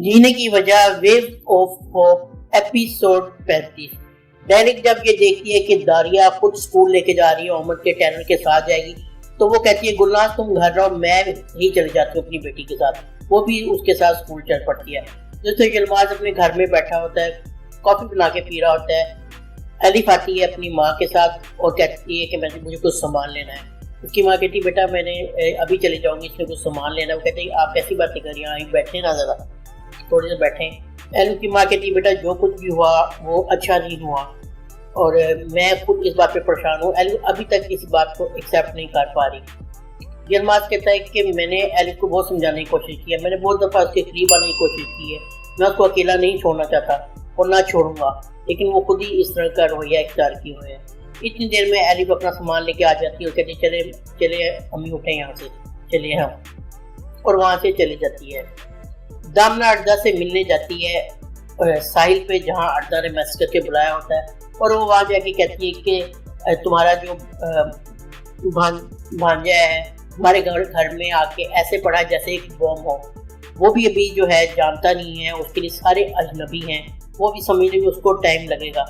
जीने की वजह wave of hope episode 35। Direct जब ये देखती है कि दारिया खुद स्कूल लेके जा रही है, मोहम्मद के टैनर के साथ जाएगी, तो वो कहती है गुलनाज तुम घर रहो, मैं ही चले जाती हूँ अपनी बेटी के साथ। वो भी उसके साथ स्कूल चल पड़ती है। जैसे यलमाज अपने घर में बैठा होता है, कॉफी बना के पी रहा होता है, एलिफ आती है अपनी माँ के साथ और कहती है कि मुझे कुछ सामान लेना है। उसकी माँ कहती है बेटा मैंने अभी चले जाऊंगी, इसमें कुछ सामान लेना है। वो कहते हैं आप कैसी बातें कर रही हैं, बैठे ना ज़रा थोड़ी देर बैठे। एलिफ की माँ कहती है बेटा जो कुछ भी हुआ वो अच्छा नहीं हुआ और मैं खुद इस बात पे परेशान हूँ। एलिफ अभी तक इस बात को एक्सेप्ट नहीं कर पा रही। यलमाज कहता है कि मैंने एलिफ को बहुत समझाने की कोशिश की है, मैंने बहुत दफ़ा उसके करीब आने की कोशिश की है, मैं उसको अकेला नहीं छोड़ना चाहता और ना छोड़ूंगा, लेकिन वो खुद ही इस तरह का रवैया इख्तियार किए हुए हैं। इतनी देर में एलिफ अपना सामान लेके आ जाती है और कहती चले चले अम्मी उठे यहाँ से, चलिए हम, और वहाँ से चली जाती है। दामना अर्दा से मिलने जाती है साहिल पे, जहाँ अर्दा ने मैसेज करके बुलाया होता है, और वो वहाँ जाके कहती है कि तुम्हारा जो भांजा है हमारे घर में आके ऐसे पड़ा जैसे एक बॉम्ब हो। वो भी अभी जो है जानता नहीं है, उसके लिए सारे अजनबी हैं, वो भी समझने में उसको टाइम लगेगा।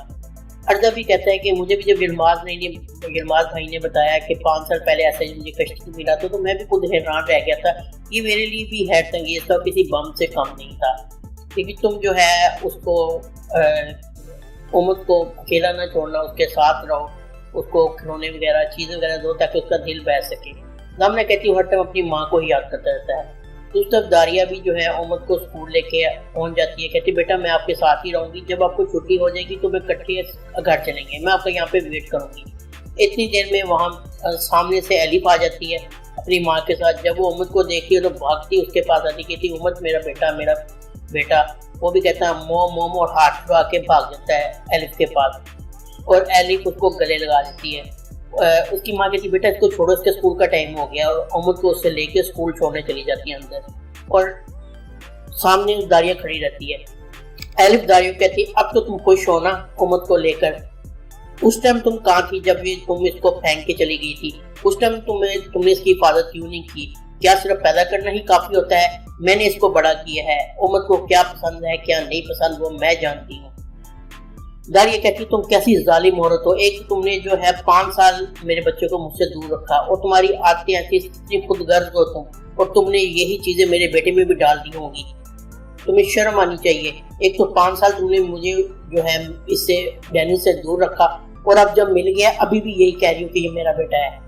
अर्दा भी कहता है कि मुझे भी जब यलमाज भाई ने बताया कि 5 साल पहले ऐसा ही मुझे कश्ती मिला तो मैं भी खुद हैरान रह गया था। ये मेरे लिए भी हैरत अंगेज था, किसी बम से कम नहीं था। क्योंकि तुम जो है उसको उम्मत को अकेला ना छोड़ना, उसके साथ रहो, उसको खिलौने वगैरह चीज़ें वगैरह दो ताकि उसका दिल बह सके। दामना कहती हूँ हर टाइम अपनी माँ को ही याद करता रहता है। तो उस तक दारिया भी जो है उम्मत को स्कूल लेके पहुँच जाती है, कहती बेटा मैं आपके साथ ही रहूँगी, जब आपको छुट्टी हो जाएगी तो मैं इकट्ठे घर चलेंगे, मैं आपका यहाँ पे वेट करूँगी। इतनी देर में वहाँ सामने से एलिफ आ जाती है अपनी माँ के साथ। जब वो उम्मत को देखती है तो भागती उसके पास आती, कहती उम्मत मेरा बेटा। वो भी कहता है मोम और हाथ उठा के भाग जाता है एलिफ के पास और एलिफ उसको गले लगा देती है। उसकी माँ कहती बेटा इसको छोड़ो, इसके स्कूल का टाइम हो गया, और उम्मत को उससे लेके स्कूल छोड़ने चली जाती है अंदर, और सामने दारिया खड़ी रहती है। एलिफ दारिया कहती है अब तो तुम खुश हो ना उम्मत को लेकर, उस टाइम तुम कहाँ थी जब ये तुम इसको फेंक के चली गई थी? उस टाइम तुमने इसकी हिफाजत क्यों नहीं की? क्या सिर्फ पैदा करना ही काफी होता है? मैंने इसको बड़ा किया है, उम्मत को क्या पसंद है क्या नहीं पसंद वो मैं जानती हूँ। दारिया कहती तुम कैसी जालिम औरत हो, एक तुमने जो है 5 साल मेरे बच्चे को मुझसे दूर रखा और तुम्हारी आदतें ऐसी इतनी खुदगर्ज हो तुम, और तुमने यही चीजें मेरे बेटे में भी डाल दी होंगी। तुम्हें शर्म आनी चाहिए। एक तो 5 साल तुमने मुझे जो है इससे डैनी से दूर रखा और अब जब मिल गया अभी भी यही कह रही हूँ कि ये मेरा बेटा है।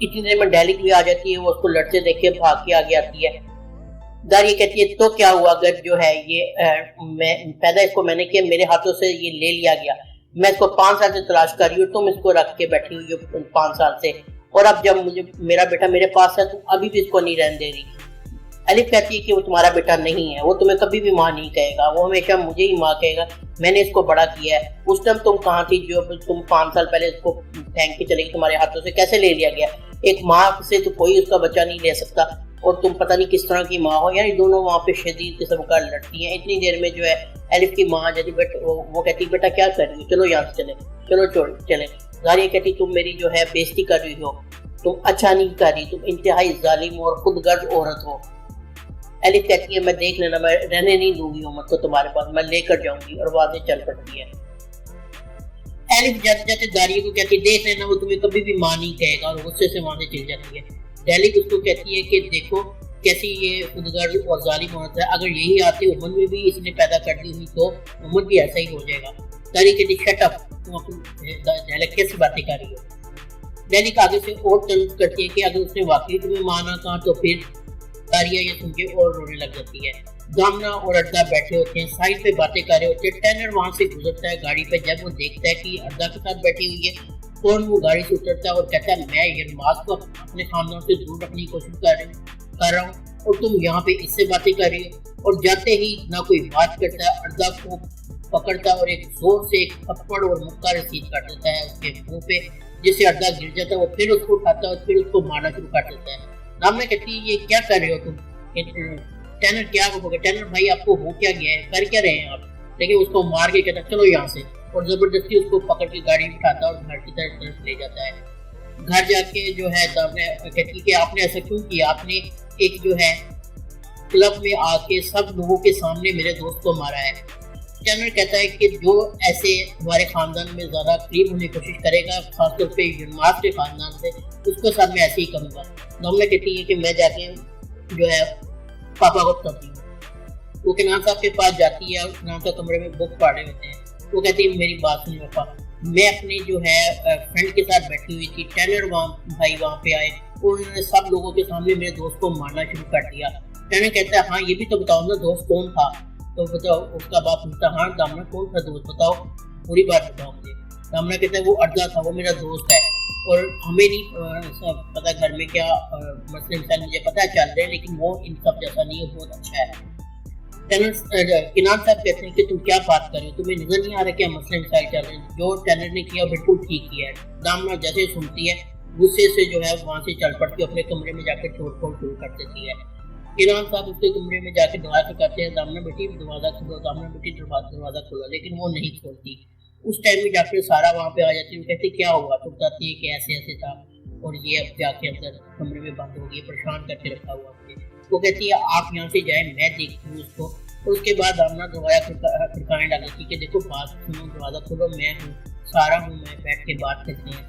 इतनी देर में डेलिक भी आ जाती है, वो उसको लड़ते देख के भाग के आगे आती है। दारिया कहती है तो क्या हुआ अगर जो है ये मैं पैदा इसको मैंने किया, मेरे हाथों से ये ले लिया गया, मैं इसको 5 साल से तलाश कर रही हूँ, तुम इसको रख के बैठी हुई हो 5 साल से, और अब जब मुझे मेरा बेटा मेरे पास है तुम अभी भी इसको नहीं रहने दे रही। एलिफ कहती है कि वो तुम्हारा बेटा नहीं है, वो तुम्हें कभी भी माँ नहीं कहेगा, वो हमेशा मुझे ही माँ कहेगा, मैंने इसको बड़ा किया है। उस टाइम तुम कहाँ थी जो तुम 5 साल पहले इसको फेंक के चलेगी, तुम्हारे हाथों से कैसे ले लिया गया? एक माँ से तो कोई उसका बच्चा नहीं ले सकता, और तुम पता नहीं किस तरह की माँ हो। यानी दोनों वहाँ पे शदीद किस्म का लड़ती हैं। इतनी देर में जो है एलिफ की माँ जैसे वो कहती बेटा क्या कर रही हो, चलो यहाँ से चलो चले। दारिया कहती तुम मेरी जो है बेइज्जती कर रही हो, तुम अच्छा नहीं कर रही, तुम इंतहाई जालिम और खुदगर्ज औरत हो। एलिफ कहती है मैं देख लेना, मैं रहने नहीं दूंगी उम्मत को तुम्हारे पास, मैं लेकर जाऊंगी, और वहां से चल पड़ती है। एलिफ जाते जाते दारिया को कहती है देख लेना वो तुम्हें कभी भी माँ नहीं कहेगा, और गुस्से से वहां से चल जाती है। डेलिक उसको कहती है कि देखो कैसी ये खुदगर्ज और जालिम औरत है, अगर यही आते उम्मत में भी इसने पैदा कर दी हुई तो उम्मत भी ऐसा ही हो जाएगा। दारिया कहती शट अप, तुम अपनी डेलिक कैसी बातें कर रही हो? डेलिक आगे से और तंज करती है कि अगर उसने वाकई तुम्हें माना कहा तो फिर दारिया ये सुन के और रोने लग जाती है। दामना और अर्दा बैठे होते हैं, साइड पे बातें कर रहे होते हैं। टैनर वहां से गुजरता है गाड़ी पे, जब वो देखता है कि अर्दा के साथ बैठी हुई है और वो गाड़ी से उतरता है और कहता है मैं यलमाज को अपने खानदान से दूर रखने की कोशिश कर रहा हूँ और तुम यहाँ पे इससे बातें कर रही हो। और जाते ही ना कोई बात करता है, अर्दा को पकड़ता है और एक जोर से एक थप्पड़ और मुक्का रसीद कर देता है उसके मुंह पे, जिससे अर्दा गिर जाता है। वो फिर उसको उठाता है और फिर उसको मारना शुरू कर देता है। दामना कहती है ये क्या कर रहे हो तुम? टैनर क्या कहोगे? टैनर भाई आपको हो क्या गया है, कर क्या रहे हैं आप? लेकिन उसको मार के कहता चलो यहाँ से, और जबरदस्ती उसको पकड़ के गाड़ी उठाता है और घर की तरफ ले जाता है। घर जाके जो है दामना कहती है कि आपने ऐसा क्यों किया? आपने एक जो है क्लब में आके सब लोगों के सामने मेरे दोस्त को मारा है। टेनर कहता है कि जो ऐसे हमारे खानदान में ज़्यादा करीब होने की कोशिश करेगा, खासतौर पे यलमाज के खानदान से, उसको साथ मैं ऐसे ही करूँगा। दामना कहती है कि मैं जाके जो है पापा को बताती हूँ। वो केनान साहब के पास जाती है और केनान साहब कमरे में बुक पढ़ रहे होते हैं। वो कहती है मेरी बात सुनो पापा, मैं अपने जो है फ्रेंड के साथ बैठी हुई थी, टेनर भाई वहाँ पे आए और उन्होंने सब लोगों के सामने मेरे दोस्त को मारना शुरू कर दिया। टेनर कहता है हाँ ये भी तो बताओ ना दोस्त कौन था, तो बताओ। उसका बाप पूछता हाँ दामना कौन था दोस्त, बताओ पूरी बात बताओ मुझे। दामना कहता है वो अर्जा था, वो मेरा दोस्त है और हमें नहीं पता घर में क्या मसले मसाइल मुझे पता चल रहे हैं, लेकिन वो इन सब जैसा नहीं है, बहुत अच्छा है। केनान साहब कहते हैं कि तुम क्या बात कर रहे हो, तुम्हें नजर नहीं आ रहा क्या मसले मसाइल चल रहे हैं, जो टेनर ने किया बिल्कुल ठीक किया है। दामना जैसे सुनती है गुस्से से जो है वहाँ से चल पड़ती है, अपने कमरे में जाकर तोड़ फोड़ शुरू कर देती है। केनान साहब उसके कमरे में जाकर दरवाजा करते हैं, दामना बेटी दरवाजा खोलो, दामना बेटी दरवाजा खोलो, लेकिन वो नहीं खोलती। उस टाइम में जाकर सारा वहाँ पे आ जाती है, वो कहती क्या हुआ, तो बताती है कि ऐसे ऐसे था और ये अब जाके अंदर कमरे में बंद हो गई, परेशान करके रखा हुआ मुझे। वो कहती है आप यहाँ से जाए, मैं देखती हूँ उसको। तो उसके बाद दामना दरवाजा खड़काने लगी थी कि देखो बात सुनो, दरवाजा खोलो, मैं हूँ, सारा हूँ, मैं बैठ के बात करते हैं।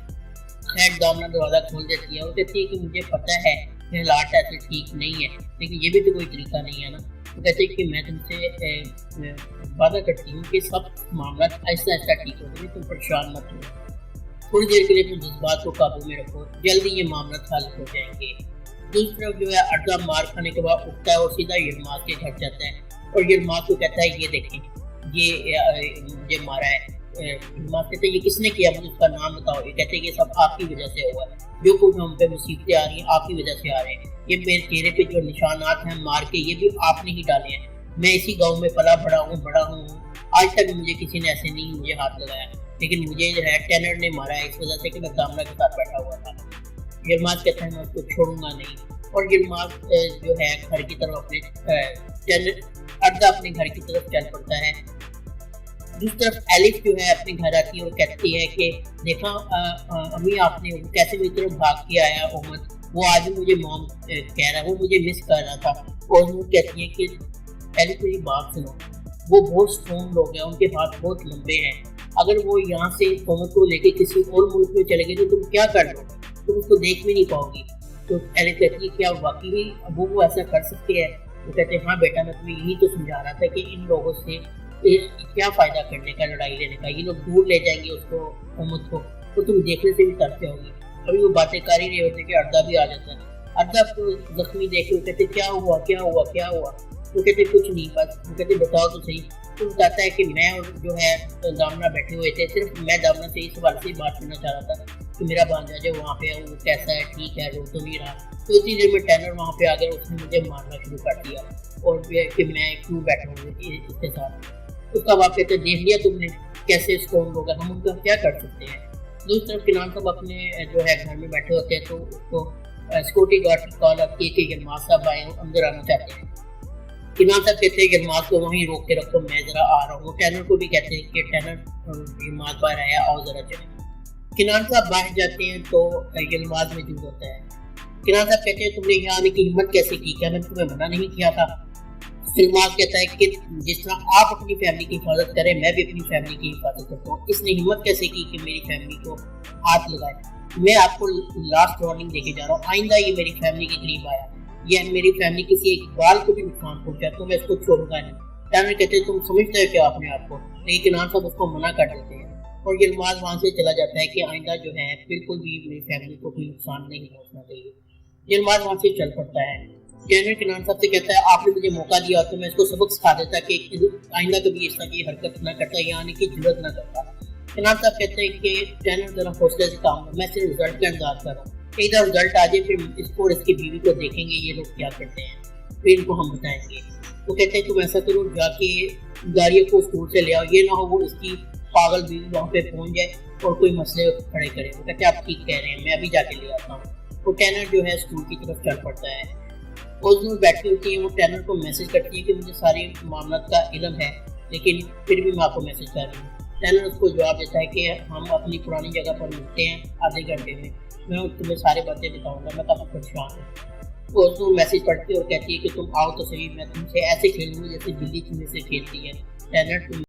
खैर दामना दरवाजा खोल देती है। वो कहती है कि मुझे पता है हालात ऐसे ठीक नहीं है, लेकिन ये भी तो कोई तरीका नहीं है ना। वो कहते हैं कि मैं तुमसे वादा करती हूँ कि सब मामला ऐसा ऐसा ठीक हो जाए, तुम परेशान मत हो, थोड़ी देर के लिए तुम जज्बात को काबू में रखो, जल्दी ये मामला हल हो जाएंगे। दूसरी तरफ जो है अर्जा मार खाने के बाद उठता है और सीधा यलमाज के घर जाता है और यलमाज को कहता है ये देखें ये मुझे मारा है। यलमाज कहते हैं ये किसने किया, मुझे उसका नाम बताओ। ये कहते हैं कि सब आपकी वजह से हुआ है, जो कुछ हम पे मुसीबतें आ रही हैं आपकी वजह से आ रहे हैं, ये मेरे चेहरे पे जो निशानात हैं मार के ये भी आपने ही डाले हैं। मैं इसी गाँव में पला बड़ा हूँ, आज तक मुझे किसी ने ऐसे नहीं मुझे हाथ लगाया, लेकिन मुझे जो है टेनर ने मारा है इस वजह से कि मैं दामना के साथ बैठा हुआ था। यलमाज कहता है मैं उसको छोड़ूंगा नहीं, और यलमाज जो है घर की तरफ अपने अर्जा अपने घर की तरफ चल पड़ता है। दूसरी तरफ एलिस जो है अपने घर आती है और कहती है कि देखा अम्मी आपने कैसे मेरी तरफ भाग के आया अहमद, वो आज भी मुझे मॉम कह रहा है, वो मुझे मिस कर रहा था। और वो कहती है कि एलिस मेरी बात सुनो, वो बहुत स्ट्रॉन्ग लोग हैं, उनके हाथ बहुत लंबे हैं, अगर वो यहाँ से अहमद को लेके किसी और मुल्क में चले गए तो तुम क्या कर लो, तुम उसको देख भी नहीं पाओगी। तो एलिस कहती है क्या वाकई अबू वो ऐसा कर सकते हैं। वो कहते हैं हाँ बेटा मैं तुम्हें यही तो समझा रहा था कि इन लोगों से क्या फायदा करने का, लड़ाई लेने का, ये लोग दूर ले जाएंगे उसको अहमद को, तो तुम देखने से भी तरफे होगी। अभी वो बातें कर ही रहे होते कि अर्जा भी आ जाता है। अर्जा को जख्मी देखे वो कहते क्या हुआ क्या हुआ क्या हुआ। वो कहते कुछ नहीं, बस वो कहते बताओ तो सही। तो बताता है कि मैं और जो है दामना बैठे हुए थे, सिर्फ मैं दामना से इस सवाल से बात करना चाह रहा था कि मेरा भांजा जो वहाँ पे है वो कैसा है, ठीक है, रो तो नहीं रहा। तो इतनी देर में टेनर वहाँ पे आ गया, उसने मुझे मारना शुरू कर दिया और कि मैं क्यों बैठा हूँ इसके साथ। उसका बाप कहते देख लिया तुमने कैसे स्ट्रॉन्ग होगा, हम उनका क्या कर सकते हैं। दूसरी तरफ किनान साहब अपने जो है घर में बैठे होते हैं तो उसको सिक्योरिटी गार्ड की कॉल आती है कि यलमाज साहब आए अंदर आना चाहते हैं। किनान साहब कहते हैं यलमाज को वहीं रोक के रखो, मैं जरा आ रहा हूँ। टैनर को भी कहते हैं कि टैनर यलमाज बाहर आया, आओ जरा चले। किनान साहब बाहर जाते हैं तो यलमाज मौजूद होता है। किनान साहब कहते हैं तुमने यहाँ आने की हिम्मत कैसे की, क्या मैंने तुम्हें मना नहीं किया था। यलमाज कहता है कि जिस तरह आप अपनी फैमिली की हिफाजत करें मैं भी अपनी फैमिली की हिफाजत करता हूँ, इसने हिम्मत कैसे की कि मेरी फैमिली को हाथ लगाए। मैं आपको लास्ट वार्निंग देके जा रहा हूँ, आइंदा ये मेरी फैमिली के करीब आया, यह मेरी फैमिली किसी एक बाल को भी नुकसान पहुंचा तो मैं इसको छोड़ूंगा नहीं। टैनर कहते हैं तुम समझते हो क्या अपने आप को, लेकिन किनान साहब उसको मना कर देते हैं और यलमाज वहाँ से चला जाता है कि आइंदा जो है बिल्कुल भी मेरी फैमिली को कोई नुकसान नहीं पहुँचना चाहिए। यलमाज वहाँ से चल पड़ता है। टैनर किनान साहब से कहता है आपने मुझे मौका दिया तो मैं इसको सबक सिखा देता कि आइंदा कभी इस तरह की हरकत ना करता या आने की जरूरत ना करता। किनान साहब कहते हैं कि टैनर जरा हौसले से काम, मैं सिर्फ रिजल्ट का इंतजार कर रहा हूँ, इधर रिजल्ट आ जाए फिर इसको और इसकी बीवी को देखेंगे ये लोग क्या करते हैं, फिर इनको हम बताएंगे। वो कहते हैं तुम ऐसा करो जाके गाड़ियों को स्कूल से ले आओ, ये ना हो वो इसकी पागल बीवी वहाँ पे पहुँच जाए और कोई मसले खड़े करे। वो कहते हैं आप ठीक कह रहे हैं, मैं अभी जाके ले आता हूँ। तो टैनर जो है स्कूल की तरफ चल पड़ता है। उस बैठी होती है, वो टैनर को मैसेज करती है कि मुझे सारी मामला का इल्म है लेकिन फिर भी मैं आपको मैसेज कर रही हूँ। टैनर उसको जवाब देता है कि हम अपनी पुरानी जगह पर मिलते हैं आधे घंटे में, मैं तुम्हें सारी बातें बताऊंगा, मैं काफ़ी परेशान हूँ। وہ اس کو میسج پڑھتی ہے اور کہتی ہے کہ تم آؤ تو صحیح، میں تم سے ایسے کھیلوں گی جیسے بلی چوہے سے کھیلتی ہے. ٹینٹ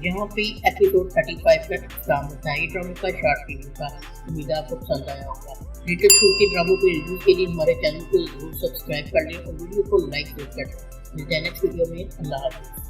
یہاں پہ ایپیسوڈ 35 کا اختتام ہوتا ہے. یہ ڈرامے کا شارٹ ریویو تھا. امید ہے آپ کو پسند آیا ہوگا. لیٹسٹ کے ڈراموں کے ریویو کے لیے ہمارے چینل کو ضرور سبسکرائب کر لیں اور ویڈیو کو لائک ضرور کر دیں. ملتے ہیں نیکسٹ ویڈیو میں. اللہ حافظ.